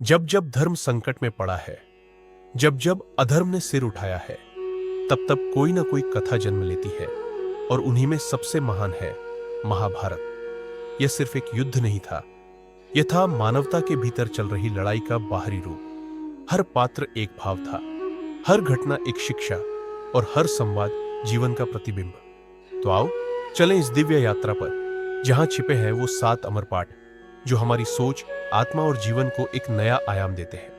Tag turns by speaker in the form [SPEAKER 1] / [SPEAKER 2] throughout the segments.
[SPEAKER 1] जब जब धर्म संकट में पड़ा है, जब जब अधर्म ने सिर उठाया है, तब तब कोई ना कोई कथा जन्म लेती है और उन्हीं में सबसे महान है महाभारत। यह सिर्फ एक युद्ध नहीं था, यह था मानवता के भीतर चल रही लड़ाई का बाहरी रूप। हर पात्र एक भाव था, हर घटना एक शिक्षा और हर संवाद जीवन का प्रतिबिंब। तो आओ चलें इस दिव्य यात्रा पर, जहां छिपे हैं वो 7 अमर पाठ जो हमारी सोच, आत्मा और जीवन को एक नया आयाम देते हैं।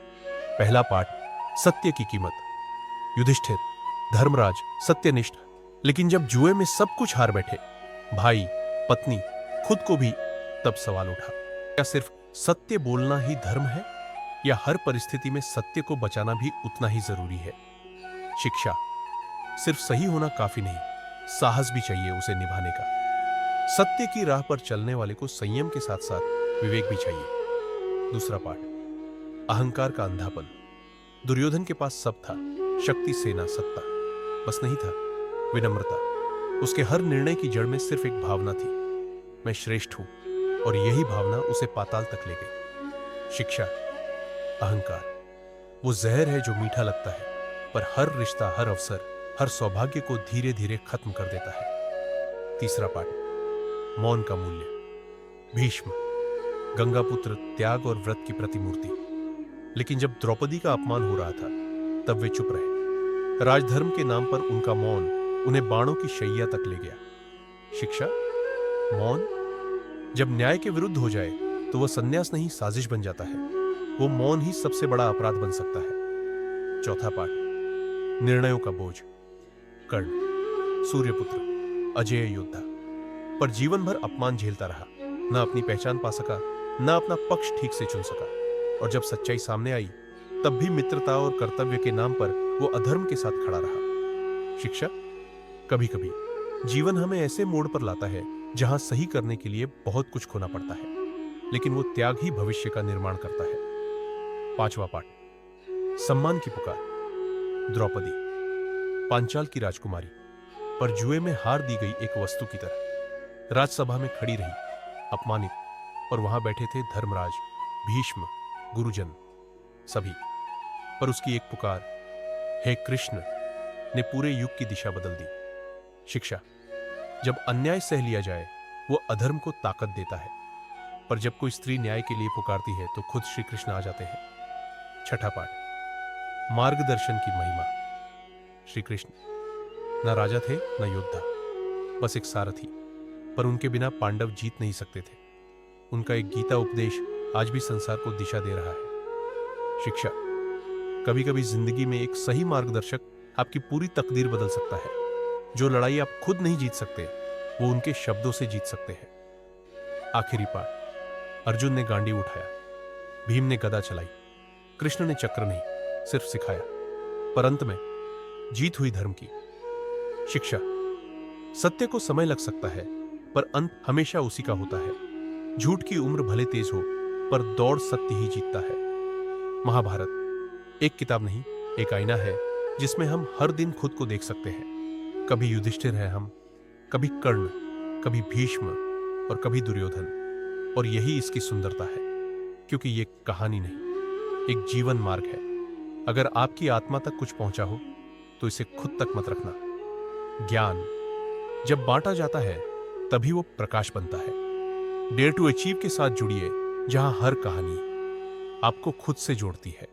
[SPEAKER 1] पहला पाठ, सत्य की कीमत। युधिष्ठिर, धर्मराज, सत्यनिष्ठ, लेकिन जब जुए में सब कुछ हार बैठे, भाई, पत्नी, खुद को भी, तब सवाल उठा, क्या सिर्फ सत्य बोलना ही धर्म है, या हर परिस्थिति में सत्य को बचाना भी उतना ही जरूरी है? शिक्षा, सिर्फ सही होना काफी नहीं, साहस भी चाहिए उसे निभाने का। सत्य की राह पर चलने वाले को संयम के साथ साथ विवेक भी चाहिए। दूसरा पाठ, अहंकार का अंधापन। दुर्योधन के पास सब था, शक्ति, सेना, सत्ता, बस नहीं था विनम्रता। उसके हर निर्णय की जड़ में सिर्फ एक भावना थी, मैं श्रेष्ठ हूं, और यही भावना उसे पाताल तक ले गई। शिक्षा, अहंकार वो जहर है जो मीठा लगता है, पर हर रिश्ता, हर अवसर, हर सौभाग्य को धीरे धीरे खत्म कर देता है। तीसरा पाठ, मौन का मूल्य। भीष्म, गंगापुत्र, त्याग और व्रत की प्रतिमूर्ति। लेकिन जब द्रौपदी का अपमान हो रहा था, तब वे चुप रहे। राजधर्म के नाम पर उनका मौन उन्हें बाणों की शैया तक ले गया। शिक्षा, मौन जब न्याय के विरुद्ध हो जाए तो वह संन्यास नहीं, साजिश बन जाता है। वो मौन ही सबसे बड़ा अपराध बन सकता है। चौथा पाठ, निर्णयों का बोझ। कर्ण, सूर्यपुत्र, अजेय योद्धा, पर जीवन भर अपमान झेलता रहा, ना अपनी पहचान पा सका, ना अपना पक्ष ठीक से चुन सका, और जब सच्चाई सामने आई, तब भी मित्रता और कर्तव्य के नाम पर वो अधर्म के साथ खड़ा रहा। शिक्षा, कभी कभी जीवन हमें ऐसे मोड़ पर लाता है जहां सही करने के लिए बहुत कुछ खोना पड़ता है, लेकिन वो त्याग ही भविष्य का निर्माण करता है। पांचवा पाठ, सम्मान की पुकार। द्रौपदी, पांचाल की राजकुमारी, पर जुए में हार दी गई एक वस्तु की तरह राजसभा में खड़ी रही, अपमानित, और वहां बैठे थे धर्मराज, भीष्म, गुरुजन, सभी। पर उसकी एक पुकार, हे कृष्ण, ने पूरे युग की दिशा बदल दी। शिक्षा, जब अन्याय सह लिया जाए, वो अधर्म को ताकत देता है, पर जब कोई स्त्री न्याय के लिए पुकारती है तो खुद श्री कृष्ण आ जाते हैं। छठा पाठ, मार्गदर्शन की महिमा। श्री कृष्ण न राजा थे, न योद्धा, बस एक सारथी, पर उनके बिना पांडव जीत नहीं सकते थे। उनका एक गीता उपदेश आज भी संसार को दिशा दे रहा है। शिक्षा, कभी कभी जिंदगी में एक सही मार्गदर्शक आपकी पूरी तकदीर बदल सकता है। जो लड़ाई आप खुद नहीं जीत सकते, वो उनके शब्दों से जीत सकते हैं। आखिरी पाठ, अर्जुन ने गांडी उठाया, भीम ने गदा चलाई, कृष्ण ने चक्र नहीं, सिर्फ सिखाया, पर अंत में जीत हुई धर्म की। शिक्षा, सत्य को समय लग सकता है, पर अंत हमेशा उसी का होता है। झूठ की उम्र भले तेज हो, पर दौड़ सत्य ही जीतता है। महाभारत एक किताब नहीं, एक आईना है जिसमें हम हर दिन खुद को देख सकते हैं। कभी युधिष्ठिर हैं हम, कभी कर्ण, कभी भीष्म, और कभी दुर्योधन। और यही इसकी सुंदरता है, क्योंकि ये कहानी नहीं, एक जीवन मार्ग है। अगर आपकी आत्मा तक कुछ पहुंचा हो, तो इसे खुद तक मत रखना। ज्ञान जब बांटा जाता है, तभी वो प्रकाश बनता है। डेयर टू अचीव के साथ जुड़िए, जहां हर कहानी आपको खुद से जोड़ती है।